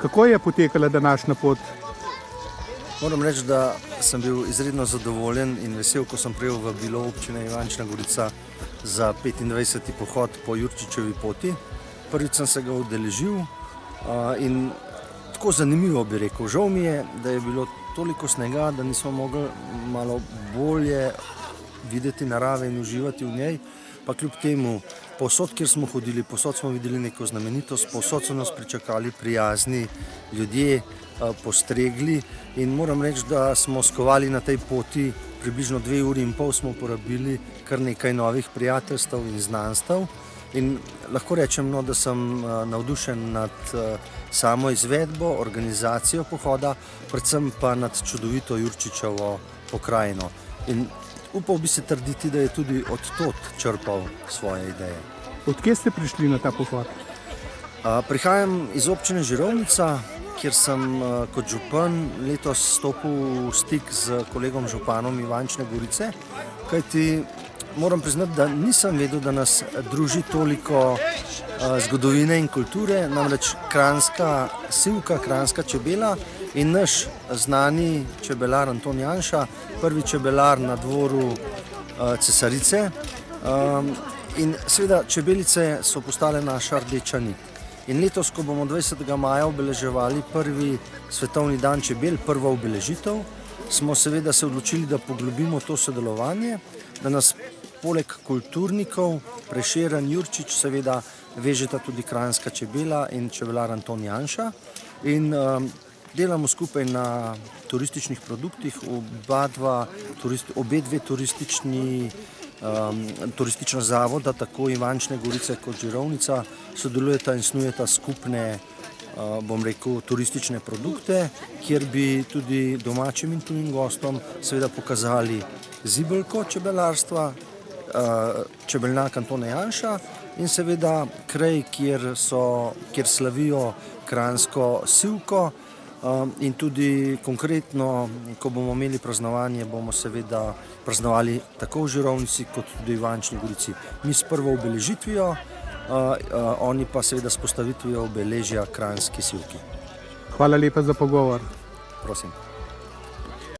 Kako je potekala današnja pot? Moram reči, da sem bil izredno zadovoljen in vesel, ko sem prejel vabilo občine Ivančna Gorica za 25. pohod po Jurčičevi poti. Prvič sem se ga udeležil in tako zanimivo bi rekel. Žal mi je, da je bilo toliko snega, da nismo mogli malo bolje videti narave in uživati v njej, pa kljub temu povsod, kjer smo hodili, povsod smo videli neko znamenitost, povsod so nas pričakali prijazni ljudje, postregli in moram reči, da smo skovali na tej poti približno 2 uri in pol, smo porabili kar nekaj novih prijateljstev in znanstev in lahko rečem, da sem navdušen nad samo izvedbo, organizacijo pohoda, predvsem pa nad čudovito Jurčičevo pokrajino. In upal bi se trditi, da je tudi od tod črpal svoje ideje. Odkje ste prišli na ta pohod? Prihajam iz občine Žirovnica, kjer sem kot župan letos stopil v stik z kolegom županom Ivančne Gorice, kajti moram priznati, da nisem vedel, da nas druži toliko zgodovine in kulture, namreč kranjska sivka, kranjska čebela in naš znani čebelar Anton Janša, prvi čebelar na dvoru Cesarice. In seveda čebelice so postale naša rdeča nit. In letos, ko bomo 20. maja obeleževali prvi svetovni dan čebel, prva obeležitev, smo seveda se odločili, da poglobimo to sodelovanje, da nas poleg kulturnikov Prešeren, Jurčič seveda vežeta tudi kranjska čebela in čebelar Anton Janša. In delamo skupaj na turističnih produktih, obe dve turistična zavoda, tako Ivančne Gorice kot Žirovnica, sodelujeta in snujeta skupne, bom rekel, turistične produkte, kjer bi tudi domačim in tujim gostom seveda pokazali zibelko čebelarstva, čebelnjak Antona Janša in seveda kraj, kjer slavijo kranjsko sivko. In tudi konkretno, ko bomo imeli praznovanje, bomo seveda praznovali tako v Žirovnici kot tudi v Ivančni Gorici. Mi s prvo obeležitvijo, oni pa seveda s postavitvijo obeležja kranjski sivki. Hvala lepa za pogovor. Prosim.